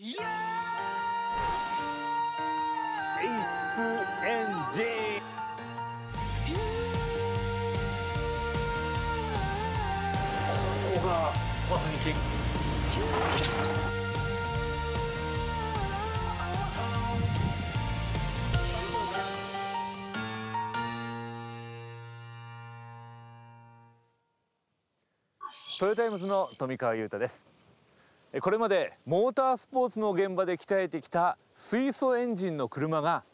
H2 エンジン。ここがまさにトヨタイムズの富川悠太です。これまでモータースポーツの現場で鍛えてきた水素エンジンの車が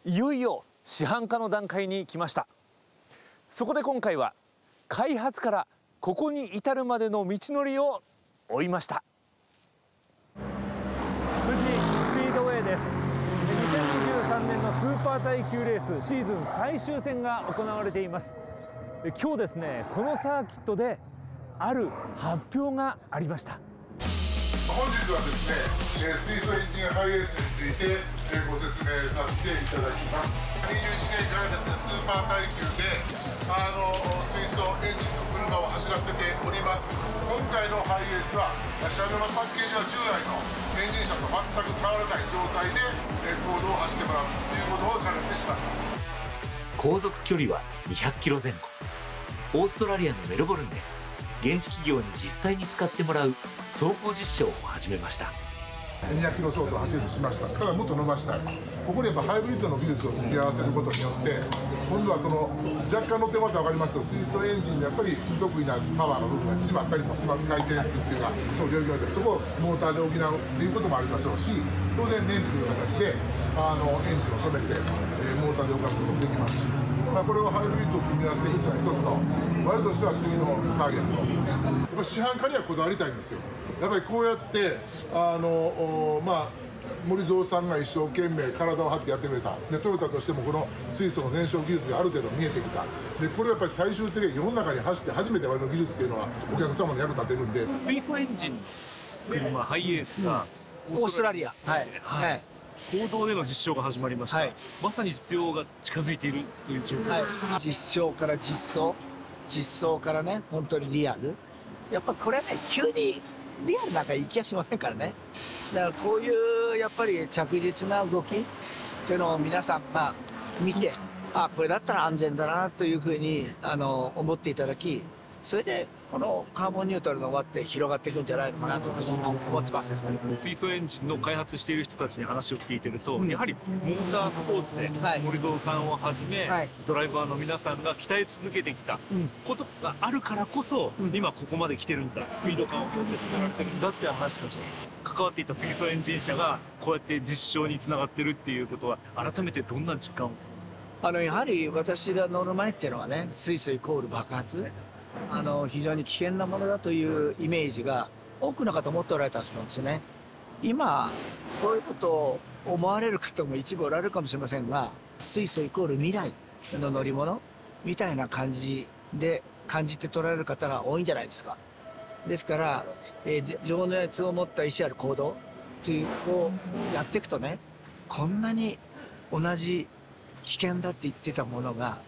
いよいよ市販化の段階に来ました。そこで今回は開発からここに至るまでの道のりを追いました。富士スピードウェイです。2023年のスーパー耐久レースシーズン最終戦が行われています。今日ですね、このサーキットである発表がありました。本日はですね、水素エンジンハイエースについてご説明させていただきます。21年からですね、スーパー耐久で水素エンジンの車を走らせております。今回のハイエースは車両のパッケージは従来のエンジン車と全く変わらない状態で公道を走ってもらうということをチャレンジしました。航続距離は200キロ前後。オーストラリアのメルボルンで現地企業に実際に使ってもらう走行実証を始めました。200キロ走を走るしました。ただもっと伸ばしたい。ここにやっぱハイブリッドの技術を付き合わせることによって、今度はこの若干乗ってもらったら分かりますけど、水素エンジンでやっぱり不得意なパワーの部分が締まったりもします。回転数っていうのはそう両方で、そこをモーターで補うっていうこともありましょうし、当然燃費という形でエンジンを止めて、モーターで動かすこともできますし、これをハイブリッドを組み合わせていくというのは一つの我としては次のターゲット。やっぱ市販化にはこだわりたいんですよ。やっぱりこうやって森蔵さんが一生懸命体を張ってやってくれた。でトヨタとしてもこの水素の燃焼技術がある程度見えてきた。でこれはやっぱり最終的に世の中に走って初めて我々の技術っていうのはお客様の役立てるんで。水素エンジン車ハイエースがオーストラリア、公道での実証が始まりました。まさに実用が近づいているという状況。実証から実装からね、本当にリアル。やっぱこれね、急にリアルなんか行きやしませんからね。だからこういうやっぱり着実な動きっていうのを皆さんが見て、これだったら安全だなというふうに思っていただき、それでこのカーボンニュートラルの輪って広がっていくんじゃないのかなというふうに思ってます。水素エンジンの開発している人たちに話を聞いてると、やはりモータースポーツで森蔵さんをはじめ、ドライバーの皆さんが鍛え続けてきたことがあるからこそ、今ここまで来てるんだ、スピード感を持って作られてるんだって話をして、関わっていた水素エンジン車がこうやって実証につながってるっていうことは改めてどんな実感を？やはり私が乗る前っていうのはね、水素イコール爆発、非常に危険なものだというイメージが多くの方持っておられたと思うんですよね。今そういうことを思われる方も一部おられるかもしれませんが、水素イコール未来の乗り物みたいな感じで感じて捉える方が多いんじゃないですか。ですから、情熱を持った意思ある行動というのをやっていくとね、こんなに同じ危険だって言ってたものが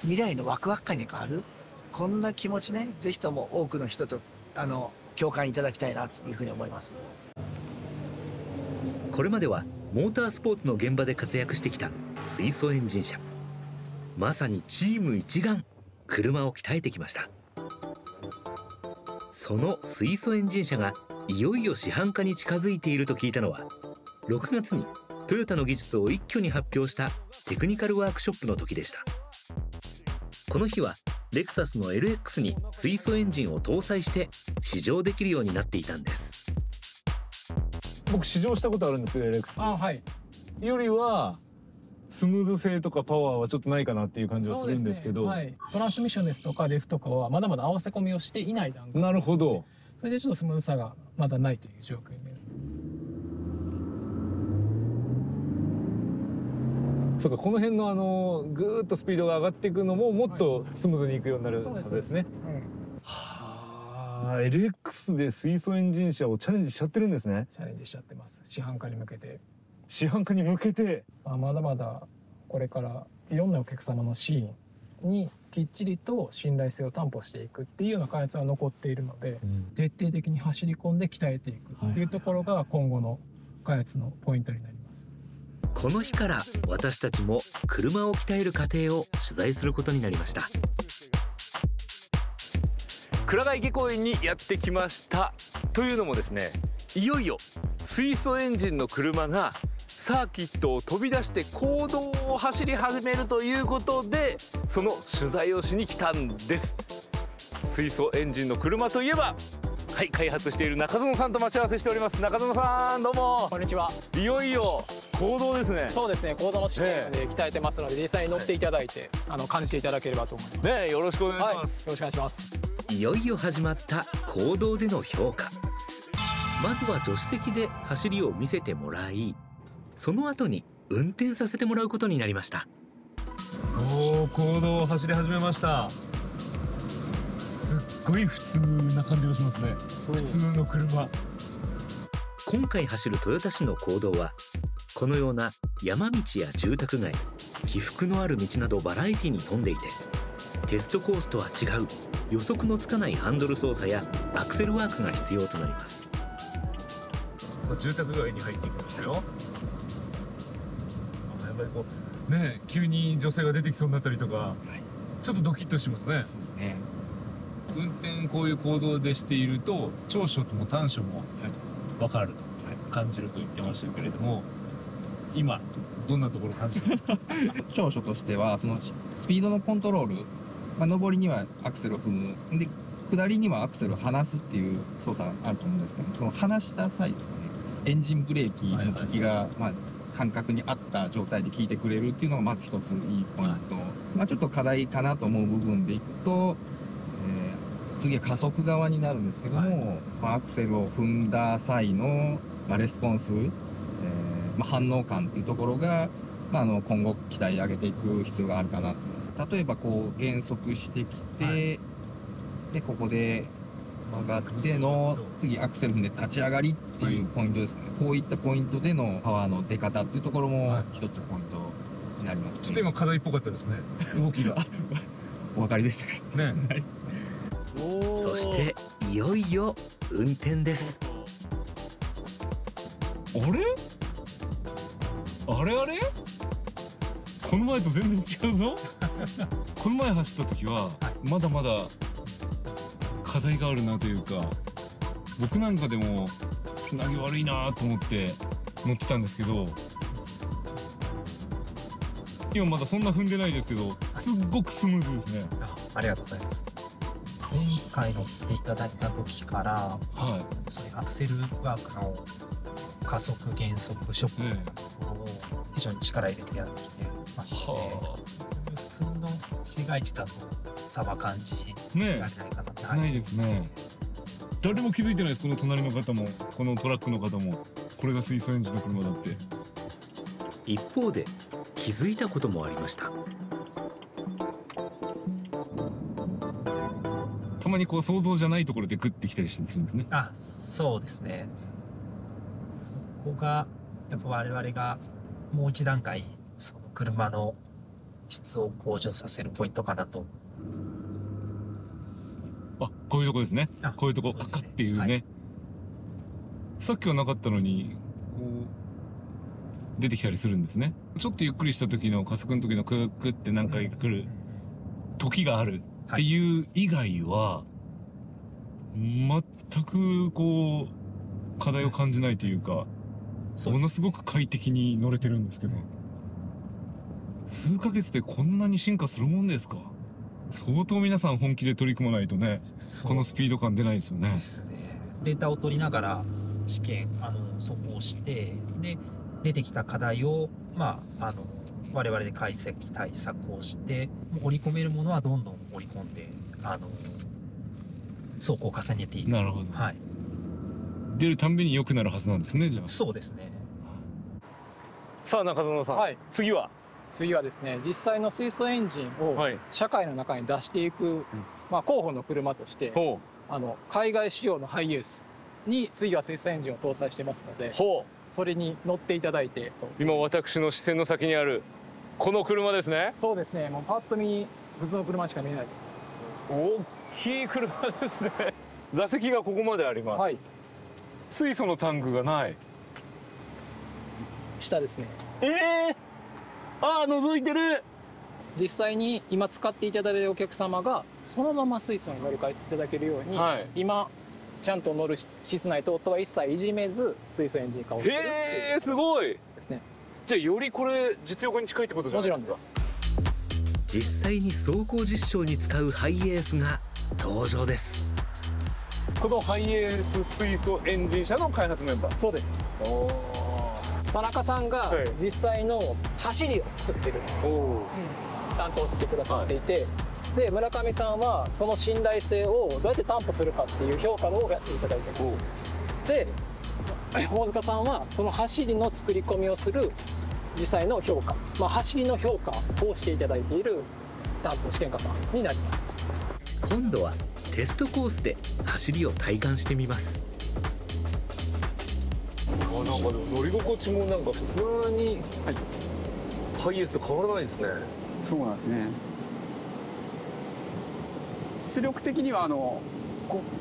未来のワクワク感に変わる。こんな気持ちね、ぜひとも多くの人と共感いただきたいなというふうに思います。これまではモータースポーツの現場で活躍してきた水素エンジン車。まさにチーム一丸、車を鍛えてきました。その水素エンジン車がいよいよ市販化に近づいていると聞いたのは、6月にトヨタの技術を一挙に発表したテクニカルワークショップの時でした。この日はレクサスの LX に水素エンジンを搭載して試乗できるようになっていたんです。僕試乗したことあるんですけど LX よりはスムーズ性とかパワーはちょっとないかなっていう感じはするんですけど、トランスミッションですとかレフとかはまだまだ合わせ込みをしていない段階。なるほど。それでちょっとスムーズさがまだないという状況になる。そうか、この辺のぐーっとスピードが上がっていくのももっとスムーズにいくようになるはずですね。はあ、LX で水素エンジン車をチャレンジしちゃってるんですね。チャレンジしちゃってます。市販化に向けて。市販化に向けて。まだまだこれからいろんなお客様のシーンにきっちりと信頼性を担保していくっていうような開発が残っているので、徹底的に走り込んで鍛えていくっていうところが今後の開発のポイントになります。この日から私たちも車を鍛える過程を取材することになりました。倉ヶ池公園にやってきました。というのもですね、いよいよ水素エンジンの車がサーキットを飛び出して公道を走り始めるということで、その取材をしに来たんです。水素エンジンの車といえば、はい、開発している中園さんと待ち合わせしております。中園さん、どうも。こんにちは。いよいよ公道ですね。そうですね、公道の試験で鍛えてますので、実際に乗っていただいて、感じていただければと思います。ね、よろしくお願いします。よろしくお願いします。いよいよ始まった公道での評価。まずは助手席で走りを見せてもらい、その後に運転させてもらうことになりました。おお、公道を走り始めました。すっごい普通な感じがしますね。普通の車。今回走る豊田市の公道はこのような山道や住宅街、起伏のある道などバラエティに富んでいて、テストコースとは違う予測のつかないハンドル操作やアクセルワークが必要となります。住宅街に入ってきましたよ。やっぱりこうね、急に女性が出てきそうになったりとか、ちょっとドキッとしますね。そうですね。運転こういう行動でしていると長所も短所も分かると、感じると言ってましたけれども、今どんなところ感じてますか？長所としてはそのスピードのコントロール、上りにはアクセルを踏むで、下りにはアクセルを離すっていう操作があると思うんですけど、その離した際ですかね、エンジンブレーキの効きが、感覚に合った状態で効いてくれるっていうのがまず一ついいポイント、ちょっと課題かなと思う部分でいくと、次は加速側になるんですけども、アクセルを踏んだ際の、レスポンス、反応感っていうところが、今後期待上げていく必要があるかなと。例えばこう減速してきて、でここで曲がっての次アクセル踏んで立ち上がりっていうポイントですかね。こういったポイントでのパワーの出方っていうところも一つポイントになりますね。ちょっと今課題っぽかったですね。動きがお分かりでしたかね。そしていよいよ運転です。あれこの前と全然違うぞ。この前走った時はまだまだ課題があるなというか、僕なんかでもつなぎ悪いなと思って乗ってたんですけど、今まだそんな踏んでないですけど、すっごくスムーズですね。ありがとうございます。前回乗っていただいた時から、そういうアクセルワークの加速減速ショックのところを非常に力入れてやってきてますので、普通の市街地だと差は感じられないかなって、ないですね。誰も気づいてないです。この隣の方もこのトラックの方も、これが水素エンジンの車だって。一方で気づいたこともありました。たまにこう想像じゃないところでグッてきたりするんですね。そうですね。そこがやっぱ我々がもう一段階その車の質を向上させるポイントかなと。こういうとこですね。こういうとこカカっていうね、さっきはなかったのにこう出てきたりするんですね。ちょっとゆっくりした時の加速の時のクックって何回か来る時があるっていう以外は全くこう課題を感じないというか、ものすごく快適に乗れてるんですけど、数ヶ月でこんなに進化するもんですか？相当皆さん本気で取り組まないとね、このスピード感出ないですよね。ですね。データを取りながら試験走行して、で出てきた課題を我々で解析対策をして、織り込めるものはどんどん織り込んで走行を重ねていく。なるほど。出るたんびに良くなるはずなんですね。じゃあ。そうですね。さあ中園さん、次はですね、実際の水素エンジンを社会の中に出していく、候補の車として、海外仕様のハイエースに次は水素エンジンを搭載してますので、それに乗っていただいて。今私の視線の先にあるこの車ですね。そうですね。もうパッと見普通の車しか見えないと思います。大きい車ですね。座席がここまであります。水素のタンクがない。下ですね。ああ、覗いてる。実際に今使っていただいているお客様がそのまま水素に乗り換えていただけるように、今ちゃんと乗る室内等々は一切いじめず水素エンジン化をするっていう。すごいですね。じゃあよりこれ実用化に近いってことじゃないですか。もちろんです。実際に走行実証に使うハイエースが登場です。このハイエース水素エンジン車の開発メンバー。そうです。田中さんが実際の走りを作ってる、担当してくださっていて、で村上さんはその信頼性をどうやって担保するかっていう評価をやっていただいてます。で大塚さんはその走りの作り込みをする実際の評価、走りの評価をしていただいている担当試験官さんになります。今度はテストコースで走りを体感してみます。なんか乗り心地もなんか普通に、ハイエースと変わらないですね。そうなんですね。出力的にはこ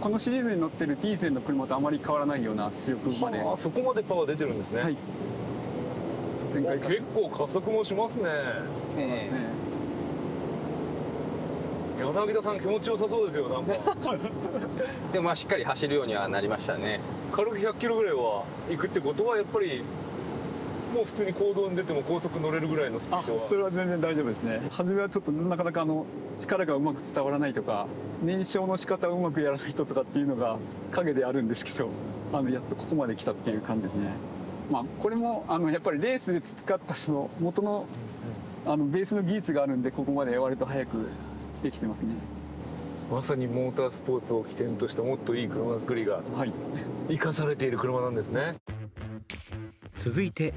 のシリーズに乗ってるディーゼルの車とあまり変わらないような出力まで。そこまでパワー出てるんですね。前回結構加速もしますね。そうですね。柳田さん気持ちよさそうですよ、なんか。でもしっかり走るようにはなりましたね。軽く100キロぐらいは行くってことはやっぱりもう普通に公道に出ても高速乗れるぐらいのスピードは。それは全然大丈夫ですね。初めはちょっとなかなか力がうまく伝わらないとか、燃焼の仕方をうまくやらない人とかっていうのが陰であるんですけど、やっとここまで来たっていう感じですね。これもやっぱりレースで使ったその元のベースの技術があるんで、ここまで割と早くできてますね。まさにモータースポーツを起点としたもっといい車作りが生かされている車なんですね。続いて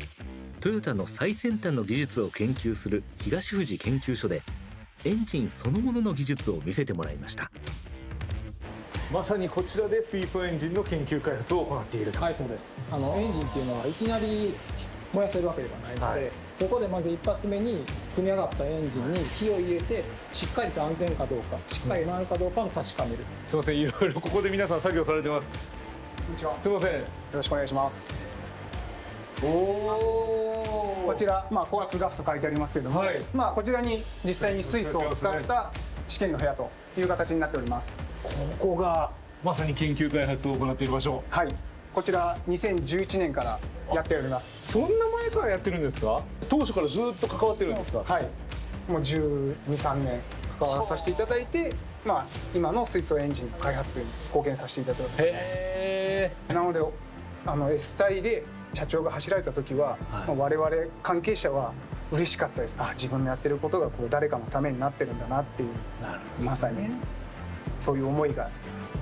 トヨタの最先端の技術を研究する東富士研究所でエンジンそのものの技術を見せてもらいました。まさにこちらで水素エンジンの研究開発を行っていると。はい、そうです。エンジンっていうのはいきなり燃やせるわけではないので、ここでまず一発目に組み上がったエンジンに火を入れてしっかりと安全かどうか、しっかり回るかどうかを確かめる。すいません、いろいろここで皆さん作業されてます。こんにちは。すいません、よろしくお願いします。こちら、高圧ガスと書いてありますけども、こちらに実際に水素を使った試験の部屋という形になっております。ここがまさに研究開発を行っている場所。はい、こちら2011年からやっております。そんな前からやってるんですか？当初からずっと関わってるんですか？はい、もう12、13年関わらさせていただいて、今の水素エンジンの開発に貢献させていただいております。なのでS 隊で社長が走られた時は、我々関係者は嬉しかったです。自分のやってることが誰かのためになってるんだなっていう、まさにそういう思いが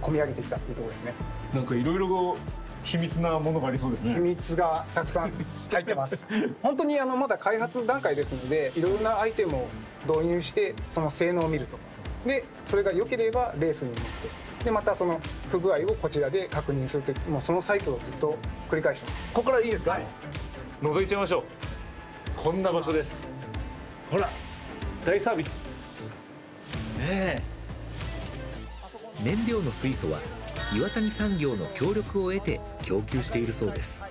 込み上げてきたっていうところですね。なんかいろいろ秘密なものがありそうですね。秘密がたくさん入ってます。本当にまだ開発段階ですので、いろいろなアイテムを導入してその性能を見ると。でそれが良ければレースに乗って、でまたその不具合をこちらで確認するという、もうそのサイクルをずっと繰り返してます。ここからいいですか？覗いちゃいましょう。こんな場所です。ほら、大サービス。燃料の水素は岩谷産業の協力を得て供給しているそうです。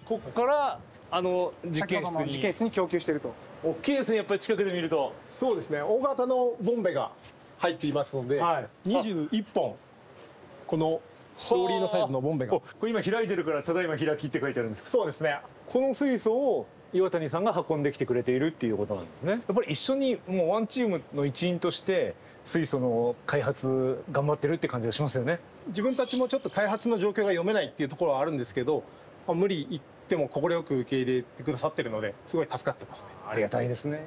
ここから実験室に供給していると。大きいですね、やっぱり近くで見ると。そうですね、大型のボンベが入っていますので、21本このローリーのサイズのボンベが。これ今開いてるからただいま開きって書いてあるんですか？そうですね。この水素を岩谷さんが運んできてくれているっていうことなんですね。やっぱり一緒にもうワンチームの一員として水素の開発頑張ってるって感じがしますよね。自分たちもちょっと開発の状況が読めないっていうところはあるんですけど、無理言っても快く受け入れてくださってるので、すごい助かってますね。ありがたいですね。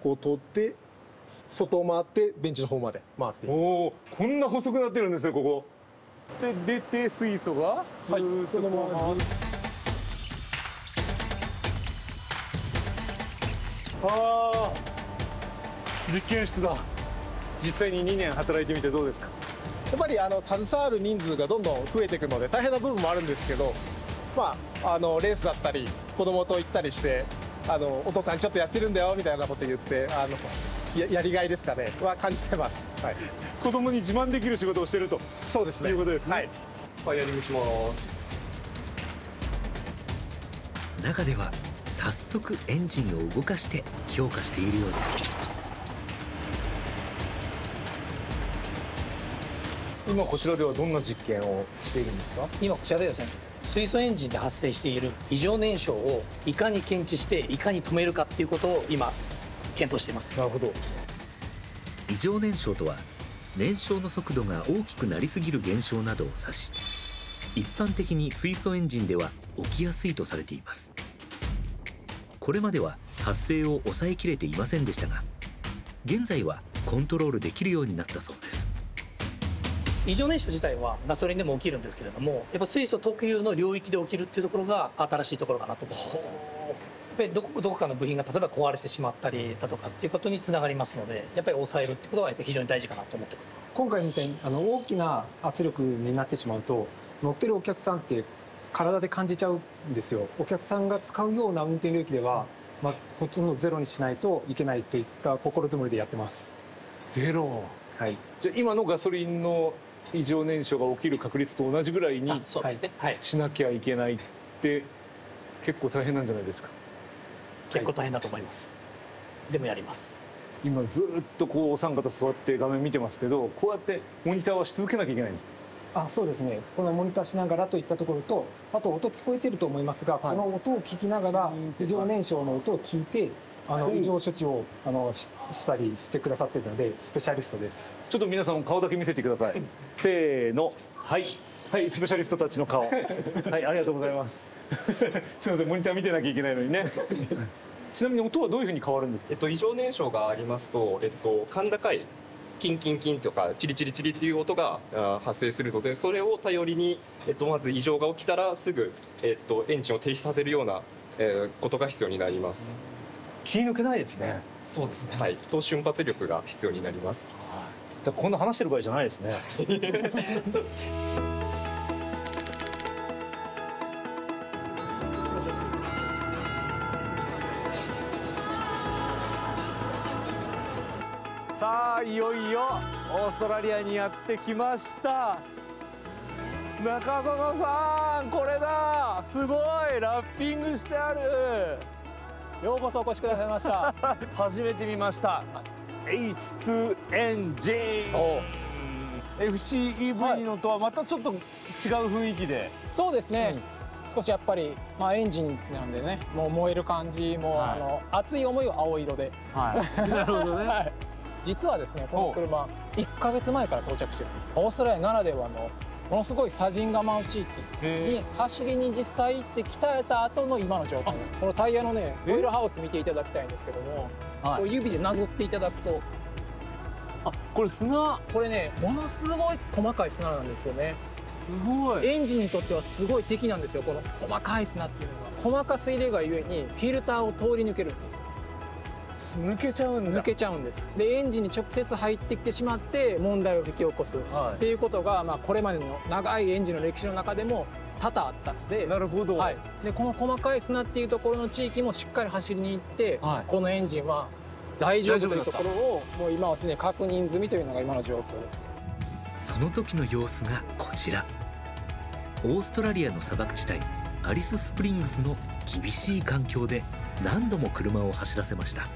ここを通って外を回ってベンチの方まで回っていきます。こんな細くなってるんですよ、ここで。出て水素がずーっとそのままずっと。実験室だ。実際に2年働いてみてどうですか？やっぱり携わる人数がどんどん増えていくので大変な部分もあるんですけど、レースだったり子供と行ったりしてお父さんちょっとやってるんだよみたいなこと言ってやりがいですかねは感じてます。子供に自慢できる仕事をしてると。そうですね。いうことですね。ファイヤリングします。中では早速エンジンを動かして評価しているようです。今こちらではどんな実験をしているんですか？今こちらでですね、水素エンジンで発生している異常燃焼をいかに検知していかに止めるかっていうことを今検討しています。なるほど。異常燃焼とは燃焼の速度が大きくなりすぎる現象などを指し、一般的に水素エンジンでは起きやすいとされています。これまでは発生を抑えきれていませんでしたが、現在はコントロールできるようになったそうです。異常燃焼自体はガソリンでも起きるんですけれども、やっぱ水素特有の領域で起きるっていうところが新しいところかなと思います。やっぱりどこかの部品が例えば壊れてしまったりだとかっていうことにつながりますので、やっぱり抑えるってことはやっぱり非常に大事かなと思ってます。今回みたいに大きな圧力になってしまうと、乗ってるお客さんって体で感じちゃうんですよ。お客さんが使うような運転領域では、ほとんどゼロにしないといけないといった心づもりでやってます。ゼロ。はい。じゃあ今のガソリンの異常燃焼が起きる確率と同じぐらいにしなきゃいけないって結構大変なんじゃないですか？結構大変だと思います。でもやります。今ずっとこうお三方座って画面見てますけど、こうやってモニターはし続けなきゃいけないんですか？そうですね。このモニターしながらといったところと、あと音聞こえてると思いますが、この音を聞きながら異常燃焼の音を聞いて異常処置をしたりしてくださっているので、スペシャリストです。ちょっと皆さん顔だけ見せてください。せーの。はいスペシャリストたちの顔。はい、ありがとうございます。すみません、モニター見てなきゃいけないのにね。ちなみに音はどういうふうに変わるんですか？異常燃焼がありますと、甲高いキンキンキンとかチリチリチリっていう音が発生するので、それを頼りに、まず異常が起きたらすぐ、エンジンを停止させるような、ことが必要になります。気抜けないですね。そうですね。はい。と瞬発力が必要になります。だからこんな話してる場合じゃないですね。さあいよいよオーストラリアにやってきました。中園さん、これだ。すごいラッピングしてある。ようこそお越しくださいました。初めて見ました。H2 エンジン。そう。FCEV のとはまたちょっと違う雰囲気で。そうですね。少しやっぱりエンジンなんでね、もう燃える感じも、熱い思いは青色で。なるほどね。実はですね、この車1ヶ月前から到着してるんです。オーストラリアならではのものすごい砂塵が舞う地域に走りに実際行って鍛えた後の今の状態。このタイヤのね、オイルハウス見ていただきたいんですけども、こう指でなぞっていただくと、これ砂。これね、ものすごい細かい砂なんですよね。すごい。エンジンにとってはすごい敵なんですよ、この細かい砂っていうのは。細かすぎるがゆえにフィルターを通り抜けるんです。抜けちゃうんだ。抜けちゃうんです。でエンジンに直接入ってきてしまって問題を引き起こすっていうことが、これまでの長いエンジンの歴史の中でも多々あったので。なるほど。でこの細かい砂っていうところの地域もしっかり走りに行って、このエンジンは大丈夫というところをもう今はすでに確認済みというのが今の状況です。その時の様子がこちら。オーストラリアの砂漠地帯アリススプリングスの厳しい環境で何度も車を走らせました。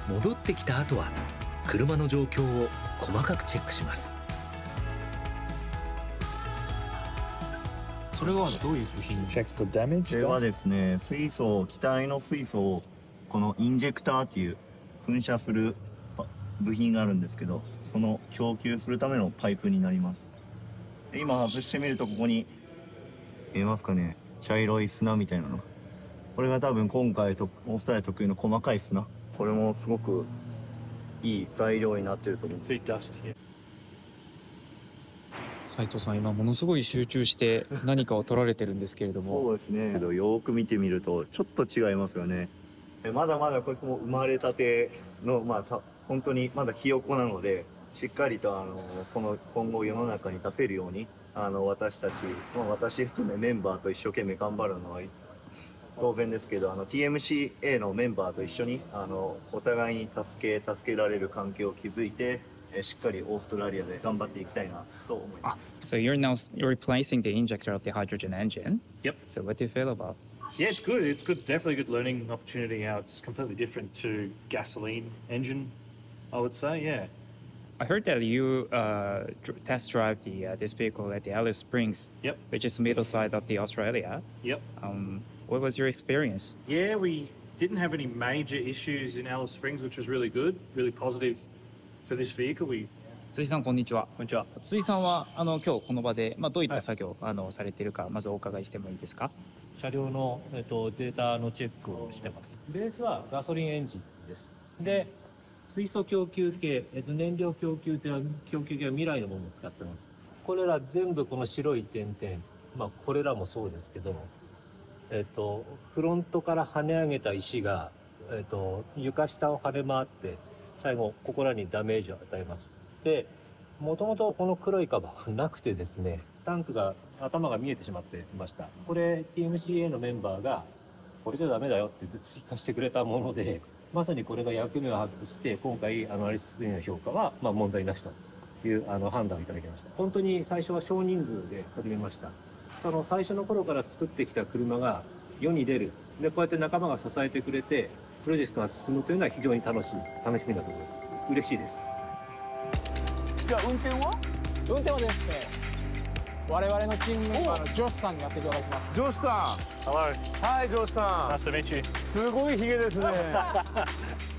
戻ってきた後は車の状況を細かくチェックします。それはどういう部品？これはですね、気体の水素をこのインジェクターっていう噴射する部品があるんですけど、その供給するためのパイプになります。今外してみるとここに見えますかね、茶色い砂みたいなの。これが多分今回オーストラリア特有の細かい砂。これもすごくいい材料になってると思います。斉藤さん、今ものすごい集中して何かを取られてるんですけれども。そうですね。よく見てみるとちょっと違いますよね。まだまだこれも生まれたての本当にまだひよこなので、しっかりと今後世の中に出せるように私たち、私含めメンバーと一生懸命頑張るのは当然ですけど、TMCA のメンバーと一緒にお互いに助けられる関係を築いてしっかりオーストラリアで頑張っていきたいなと思います。 So you're now replacing the injector of the hydrogen engine. Yep. So what do you feel about? Yeah, it's good. It's good. Definitely a good learning opportunity. How it's completely different to gasoline engine, I would say. Yeah. I heard that you test drive this vehicle at the Alice Springs, Yep. which is middle side of the Australia. Yep. What was your experience? Yeah, we didn't have any major issues in Alice Springs, which was really good. Really positive for this vehicle. We 辻さんこんにちは。こんにちは。辻さんは今日この場でどういった作業されているかまずお伺いしてもいいですか。車両の、データのチェックをしてます。ベースはガソリンエンジンです。で、水素供給系、燃料供給系は未来のものを使ってます。これら全部この白い点々、これらもそうですけど、フロントから跳ね上げた石が、床下を跳ね回って最後ここらにダメージを与えます。で、もともとこの黒いカバーなくてですね、タンクが頭が見えてしまっていました。これ TMCA のメンバーがこれじゃダメだよって言って追加してくれたもので、まさにこれが役目を発揮して今回アリススプリングの評価は問題なしという判断をいただきました。本当に最初は少人数で始めました。その最初の頃から作ってきた車が世に出る。で、こうやって仲間が支えてくれてプロジェクトが進むというのは非常に楽しみなところです。嬉しいです。じゃあ運転はですね、我々のチームメンバーのジョシさんにやっていただきます。ジョシさん。はい、ジョシさん。Nice to meet you. すごいヒゲですね。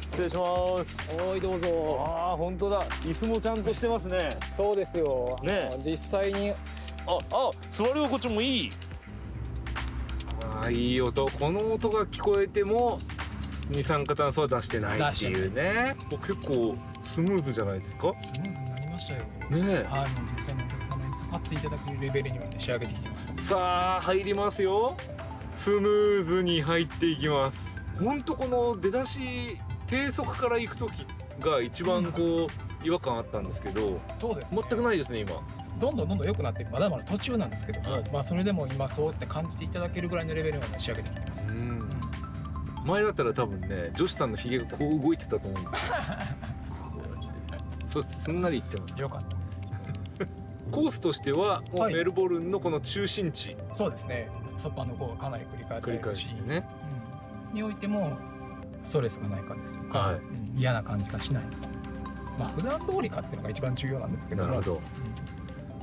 失礼します。おいどうぞ。ああ、本当だ。椅子もちゃんとしてますね。そうですよ。ね、実際に。座り心地もいい。いい音。この音が聞こえても二酸化炭素は出してないっていうね。結構スムーズじゃないですか。スムーズになりましたよ。ね。はい、もう実際にお客様に使っていただけるレベルには仕上げてきてます。さあ入りますよ。スムーズに入っていきます。本当この出だし低速から行く時が一番違和感あったんですけど、そうです、全くないですね今。どんどん良くなっていく、まだまだ途中なんですけども、それでも今そうやって感じていただけるぐらいのレベルまで仕上げてきてます。前だったら多分ね、女子さんのひげがこう動いてたと思うんですよ。そうすんなりいってます。よかったです。コースとしてはもうメルボルンのこの中心地、そうですね。そっぱの方がかなり繰り返してね、においてもストレスがないかですとか、嫌な感じがしない。普段通りかっていうのが一番重要なんですけど。なるほど。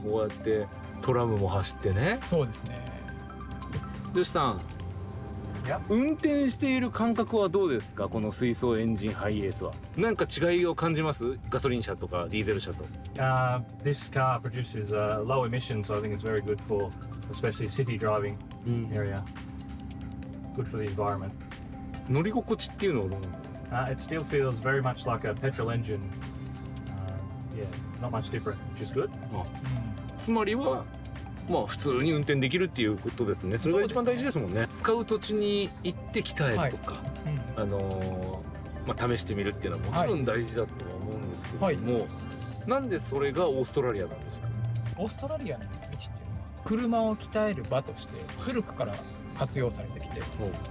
こうやってトラムも走ってね。そうですね。女子さん、運転している感覚はどうですか？この水素エンジンハイエースは。なんか違いを感じます？ガソリン車とかディーゼル車と。This car produces low emissions, so I think it's very good for especially city driving area. Good for the environment. 乗り心地っていうのはどうなの？ It still feels very much like a petrol engine. Yeah, not much different, which is good. つまりは普通に運転できるっていうことですね。それが一番大事ですもんね。使う土地に行って鍛えるとか、試してみるっていうのはもちろん大事だとは思うんですけれども、なんでそれがオーストラリアなんですか？オーストラリアの道っていうのは車を鍛える場として古くから活用されてきて、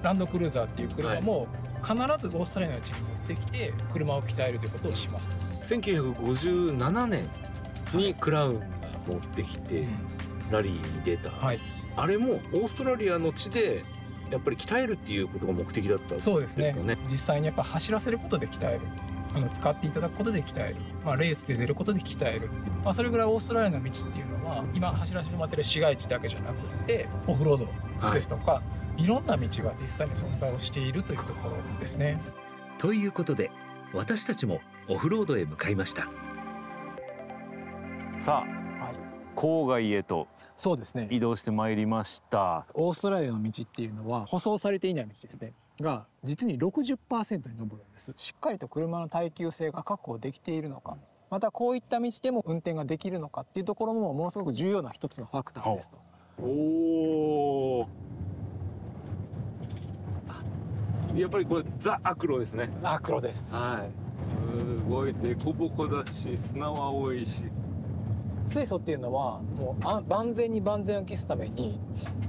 ランドクルーザーっていう車も必ずオーストラリアの地に持ってきて車を鍛えるということをします。1957年にクラウンが持ってきてラリーに出た、あれもオーストラリアの地でやっぱり鍛えるっていうことが目的だったんですかね。そうですね。実際にやっぱ走らせることで鍛える、使っていただくことで鍛える、レースで出ることで鍛える、それぐらいオーストラリアの道っていうのは今走らせてもらってる市街地だけじゃなくてオフロードですとか、いろんな道が実際に存在をしているというところですね。ということで私たちもオフロードへ向かいました。さあ、郊外へとそうですね、移動してまいりました。オーストラリアの道っていうのは舗装されていない道ですねが実に 60% に上るんです。しっかりと車の耐久性が確保できているのか、またこういった道でも運転ができるのかっていうところもものすごく重要な一つのファクターですと。やっぱりこれザ・アクロですね。アクロです。すごい凸凹だし砂は多いし。水素っていうのはもう万全に万全を期すために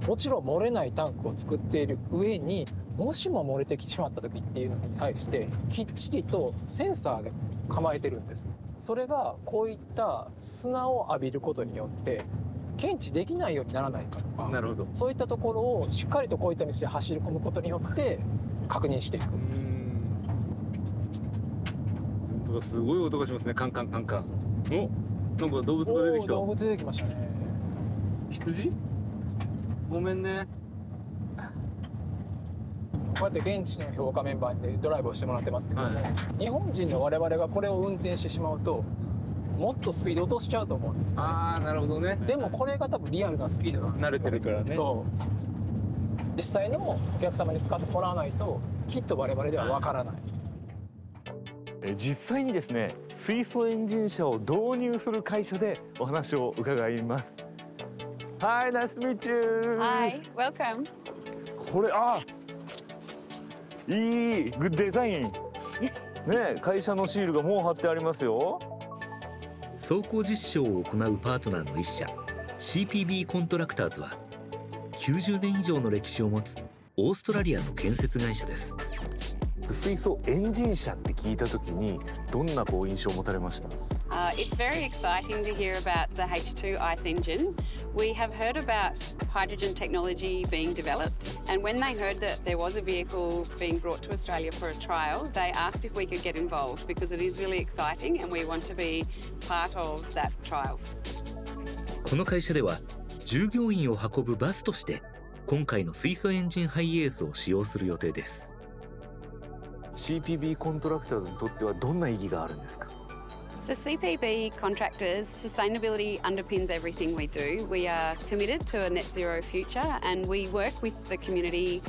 もちろん漏れないタンクを作っている上に、もしも漏れてきてしまった時っていうのに対してきっちりとセンサーで構えてるんです。それがこういった砂を浴びることによって検知できないようにならないかとか、なるほど。そういったところをしっかりとこういった道で走り込むことによって確認していく。本当だ、すごい音がしますね。カンカンカンカン。お、なんか動物が出てきた。動物出てきましたね。羊？ごめんね。こうやって現地の評価メンバーでドライブをしてもらってますけども、日本人の我々がこれを運転してしまうともっとスピード落としちゃうと思うんですよね。ああ、なるほどね。でもこれが多分リアルなスピードなんですよ。慣れてるからね。そう実際のお客様に使ってもらわないときっと我々ではわからない。実際にですね、水素エンジン車を導入する会社でお話を伺います。Hi, nice to meet you. Hi, welcome. これ、いい、グッデザイン。ね、会社のシールがもう貼ってありますよ。走行実証を行うパートナーの一社 CPB コントラクターズは90年以上の歴史を持つオーストラリアの建設会社です。水素エンジン車って聞いた時にどんな印象を持たれました？ It's very exciting to hear about the H2 ICE engine. We have heard about hydrogen technology being developed, and when they heard that there was a vehicle being brought to Australia for a trial, they asked if we could get involved because it is really exciting and we want to be part of that trial. この会社では従業員を運ぶバスとして今回の水素エンジンハイエースを使用する予定です。CPB コントラクターズにとってはどんな意義があるんですか？ So CPB contractors, sustainability underpins everything we do. We are committed to a net zero future and we work with the community,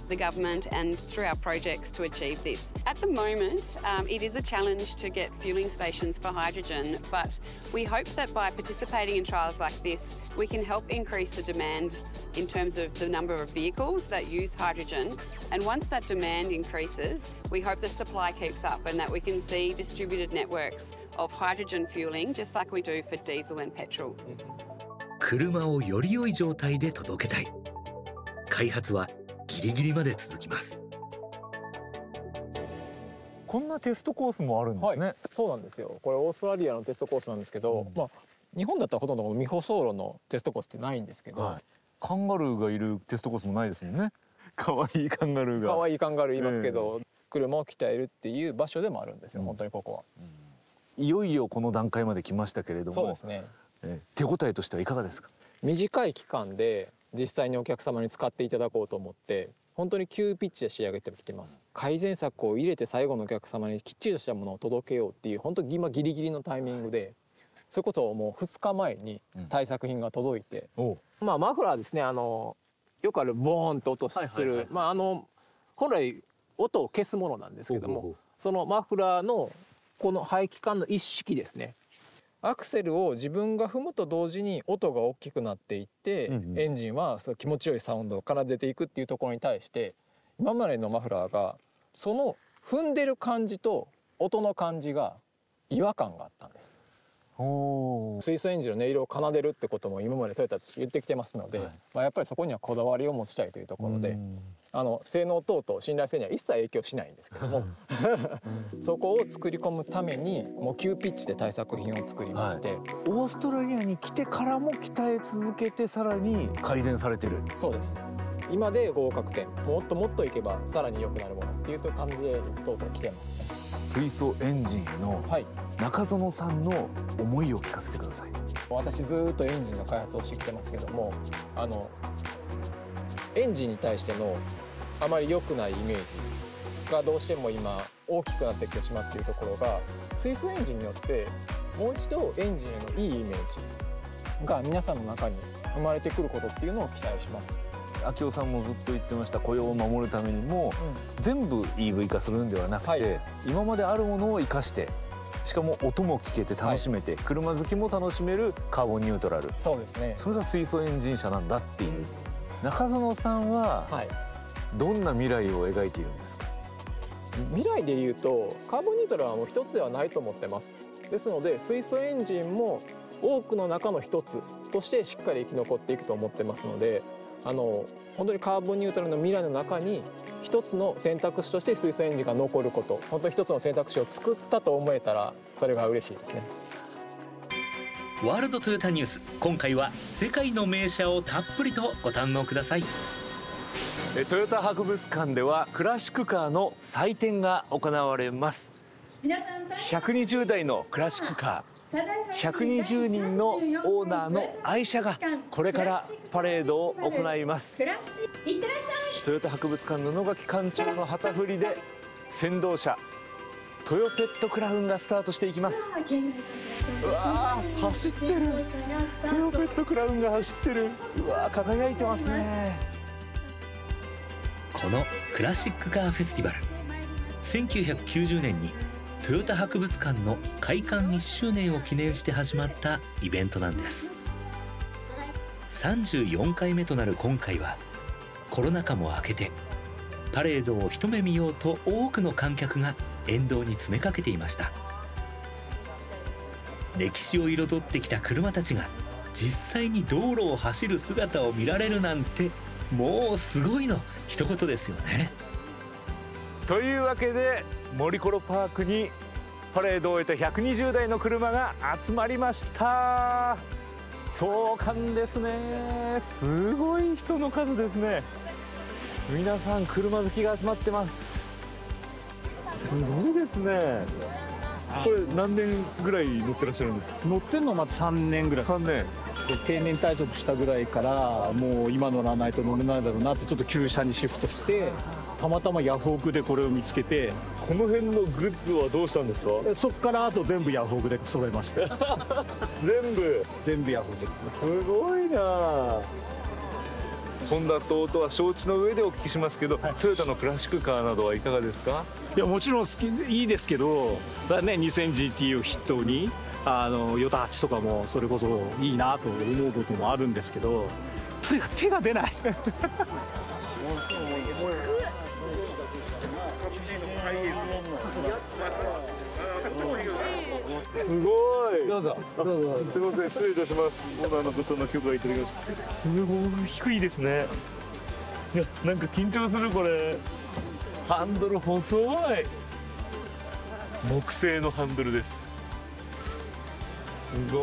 the government and through our projects to achieve this. At the moment, it is a challenge to get fueling stations for hydrogen, but we hope that by participating in trials like this, we can help increase the demand in terms of the number of vehicles that use hydrogen. And once that demand increases, we hope the supply keeps up and that we can see distributed networks of hydrogen fueling, just like we do for diesel and petrol. 車をより良い状態で届けたい。開発はギリギリまで続きます。こんなテストコースもあるんですね。はい、そうなんですよ。これオーストラリアのテストコースなんですけど、日本だったらほとんど未舗装路のテストコースってないんですけど、カンガルーがいるテストコースもないですもんね。可愛いカンガルーが。可愛いカンガルーいますけど、車を鍛えるっていう場所でもあるんですよ。本当にここは。いよいよこの段階まで来ましたけれども、そうですね。手応えとしてはいかがですか？短い期間で実際にお客様に使っていただこうと思って本当に急ピッチで仕上げてきてます。改善策を入れて最後のお客様にきっちりとしたものを届けようっていう本当に今ギリギリのタイミングで、それこそもう2日前に対策品が届いて、マフラーですね、よくあるボーンと音する、本来音を消すものなんですけども、そのマフラーのこの排気管の一式ですね。アクセルを自分が踏むと同時に音が大きくなっていって、エンジンはその気持ちよいサウンドから出ていくっていうところに対して今までのマフラーがその踏んでる感じと音の感じが違和感があったんです。水素エンジンの音色を奏でるってことも今までトヨタとして言ってきてますので、やっぱりそこにはこだわりを持ちたいというところで、性能等々信頼性には一切影響しないんですけどもそこを作り込むためにもう急ピッチで対策品を作りまして、オーストラリアに来てからも鍛え続けてさらに改善されてる。そうです。今で合格点、もっともっといけばさらに良くなるものっていう感じでとうとう来てますね。水素エンジンへの中園さんの思いを聞かせてください。私ずっとエンジンの開発をしてきてますけども、エンジンに対してのあまり良くないイメージがどうしても今大きくなってきてしまっているところが、水素エンジンによってもう一度エンジンへのいいイメージが皆さんの中に生まれてくることっていうのを期待します。秋夫さんもずっと言ってました、雇用を守るためにも、全部 EV 化するんではなくて、今まであるものを生かして、しかも音も聞けて楽しめて、車好きも楽しめるカーボンニュートラル。そうですね。それが水素エンジン車なんだっていう。中園さんはどんな未来を描いているんですか？未来でいうとカーボンニュートラルはもう一つではないと思ってます。ですので水素エンジンも多くの中の一つとしてしっかり生き残っていくと思ってますので、本当にカーボンニュートラルの未来の中に一つの選択肢として水素エンジンが残ること、本当に一つの選択肢を作ったと思えたらそれが嬉しいですね。ワールドトヨタニュース、今回は世界の名車をたっぷりとご堪能ください。トヨタ博物館ではクラシックカーの祭典が行われます。120台のクラシックカー、120人のオーナーの愛車がこれからパレードを行います。トヨタ博物館の野垣館長の旗振りで先導車トヨペットクラウンがスタートしていきます。うわー、走ってる。トヨペットクラウンが走ってる。うわー、輝いてますね。このクラシックカーフェスティバル、1990年にトヨタ博物館の開館1周年を記念して始まったイベントなんです。34回目となる今回はコロナ禍も明けてパレードを一目見ようと多くの観客が沿道に詰めかけていました。歴史を彩ってきた車たちが実際に道路を走る姿を見られるなんて、もうすごいの一言ですよね。というわけで森コロパークにパレードを終えた120台の車が集まりました。壮観ですね。すごい人の数ですね。皆さん車好きが集まってます。すごいですね。これ何年ぐらい乗ってらっしゃるんですか？乗ってるのはまず3年ぐらいです。3年。定年退職したぐらいからもう今乗らないと乗れないだろうなってちょっと旧車にシフトして、たまたまヤフオクでこれを見つけて。この辺のグッズはどうしたんですか？そこからあと全部ヤフオクで揃えました。全部ヤフオクです。すごいな。ホンダと音は承知の上でお聞きしますけど、トヨタのクラシックカーなどはいかがですか？いや、もちろんいいですけど、2000GT を筆頭にヨタ8とかもそれこそいいなと思うこともあるんですけど、とにかく手が出ない。すごい。どうぞ。すみません、失礼いたします。オーナーの方の許可をいただきました。すごい低いですね。いや、なんか緊張するこれ。ハンドル細い。木製のハンドルです。すご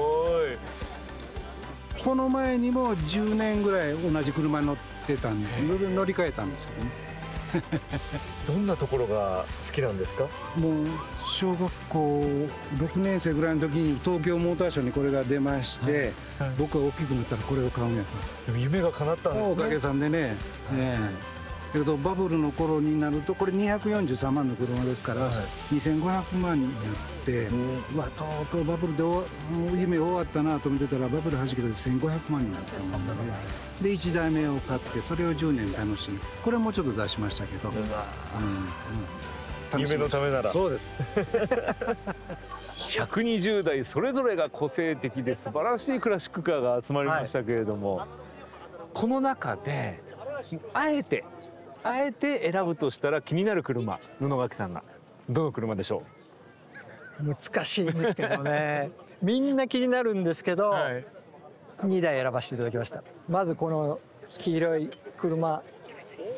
い。この前にも10年ぐらい同じ車乗ってたんで乗り換えたんですよね。どんなところが好きなんですか？もう小学校6年生ぐらいの時に東京モーターショーにこれが出まして、僕が大きくなったらこれを買うんやと。でも夢が叶ったんですね。おかげさんでね。けどバブルの頃になるとこれ243万の車ですから、2500万になって、うわ、とうとうバブルで夢終わったなと思ってたらバブル弾けて1500万になったもんで、1台目を買ってそれを10年楽しみ、これもちょっと出しましたけど、夢のためなら。そうです。120台それぞれが個性的で素晴らしいクラシックカーが集まりましたけれども、この中であえて選ぶとしたら気になる車、布垣さんがどの車でしょう？難しいんですけどね。みんな気になるんですけど、2台選ばせていただきました。まずこの黄色い車、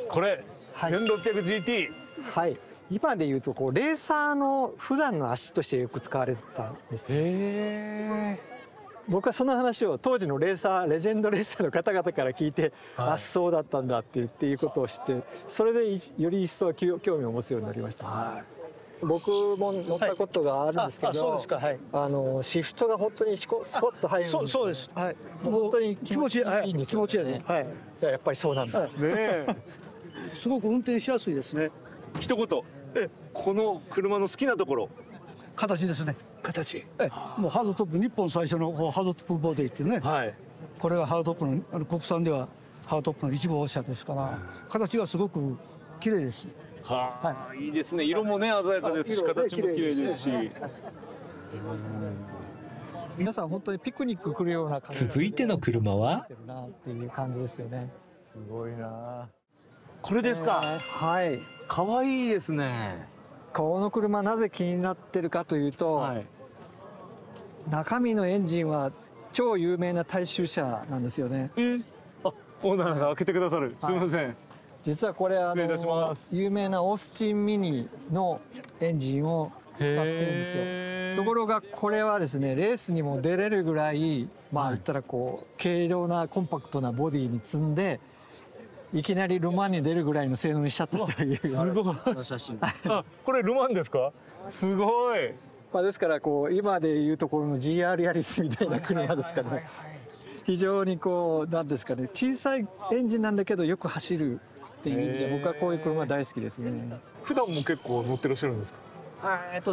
これ、1600GT。はい。今でいうとレーサーの普段の足としてよく使われてたんです。僕はその話を当時のレジェンドレーサーの方々から聞いて、そうだったんだっていうことを知って、それでより一層興味を持つようになりました。僕も乗ったことがあるんですけど、シフトが本当にスコッと入るんです。そうです。はい。本当に気持ちいいんですよね。気持ちいいね。はい。やっぱりそうなんだ。ね。すごく運転しやすいですね。一言、この車の好きなところ。形ですね。形。もうハードトップ、日本最初のハードトップボディっていうね。これがハードトップの国産ではハードトップの1号車ですから、形がすごく綺麗です。いいですね。色もね鮮やかですし、形も綺麗ですし。皆さん本当にピクニック来るような感じ。続いての車は？っていう感じですよね。すごいな。これですか？はい。可愛いですね。この車なぜ気になってるかというと、中身のエンジンは超有名な大衆車なんですよね。あ、オーナーが開けてくださる。すみません。実はこれ有名なオースティンミニのエンジンを使ってるんですよ。ところがこれはですね、レースにも出れるぐらい、まあ言ったらこう軽量なコンパクトなボディに積んで、いきなりルマンに出るぐらいの性能にしちゃったという。すごい。あ、これルマンですか？すごい。まあですからこう今でいうところの GR ヤリスみたいな車ですからね。非常にこうなんですかね、小さいエンジンなんだけどよく走るっていう意味で僕はこういう車大好きですね。普段も結構乗ってらっしゃるんですか？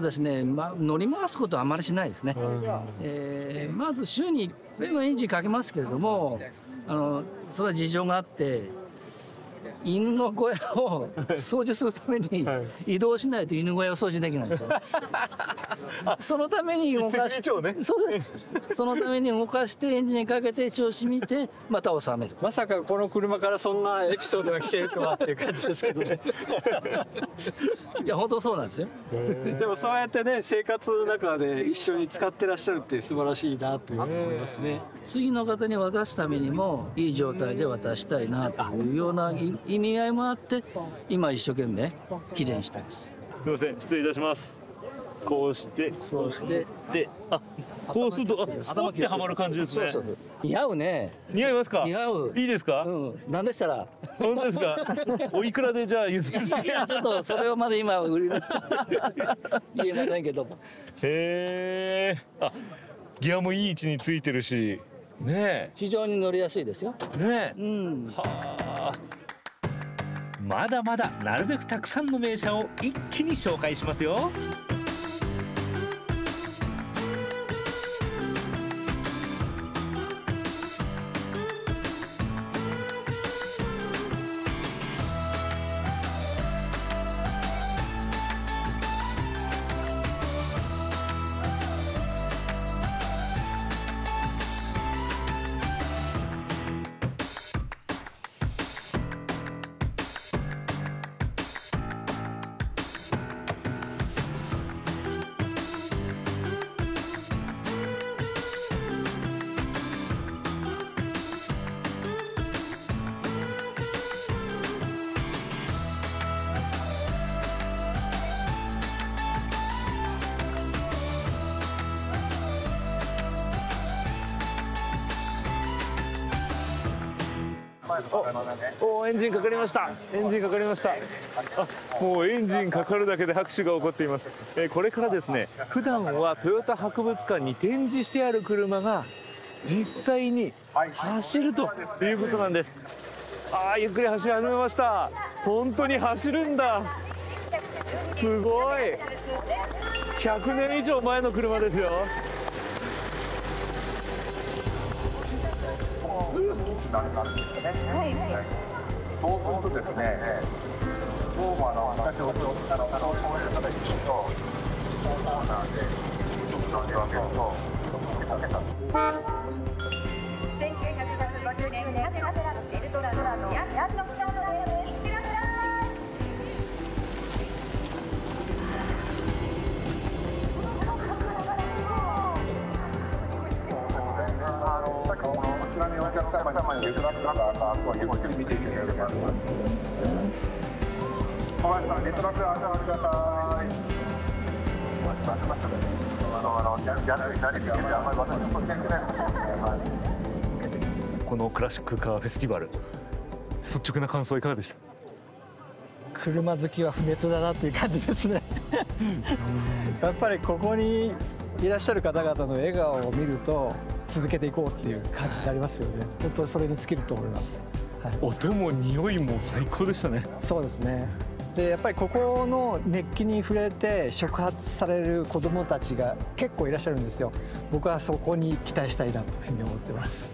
ですね、乗り回すことはあまりしないですね。まず週に1回はエンジンかけますけれども、それは事情があって。犬の小屋を掃除するために移動しないと犬小屋を掃除できないんですよ。そのために動かして、そうです。そのために動かしてエンジンかけて調子見てまた収める。まさかこの車からそんなエピソードが聞けるとはっていう感じですけどね。いや本当そうなんですよ。でもそうやってね生活の中で一緒に使ってらっしゃるって素晴らしいなというふうに思いますね。次の方に渡すためにもいい状態で渡したいなというような意味合いもあって今一生懸命きれいにしてます。すみません、失礼いたします。こうしてで、こうするとスポッてはまる感じですね。似合うね。似合いますか？似合う。いいですか？なんでしたら。本当ですか？おいくらでじゃあ譲る？いやちょっとそれをまだ今売り言えませんけども。へえ。あ、ギアもいい位置についてるし、ね。非常に乗りやすいですよ。ね。はあ。まだまだなるべくたくさんの名車を一気に紹介しますよ。お、エンジンかかりました。エンジンかかりました。あ、もうエンジンかかるだけで拍手が起こっています。これからですね、普段はトヨタ博物館に展示してある車が実際に走るということなんです。ゆっくり走り始めました。本当に走るんだ。すごい。100年以上前の車ですよ。そうするとですね、どうも私をそういう方に聞くと、コーナーでちょっと上げ分けると、1950年、エルトラのヤンノクターのレールに行ってらっしゃい。ちなみにお客様に譲らせたら、ゆっくり見ていければ。小林さん、リトラク足を上げてください。このクラシックカーフェスティバル、率直な感想いかがでした？車好きは不滅だなっていう感じですね。やっぱりここにいらっしゃる方々の笑顔を見ると続けていこうっていう感じになりますよね。本当にそれに尽きると思います。音も匂いも最高でしたね。そうですね。でやっぱりここの熱気に触れて触発される子どもたちが結構いらっしゃるんですよ。僕はそこに期待したいなというふうに思ってます。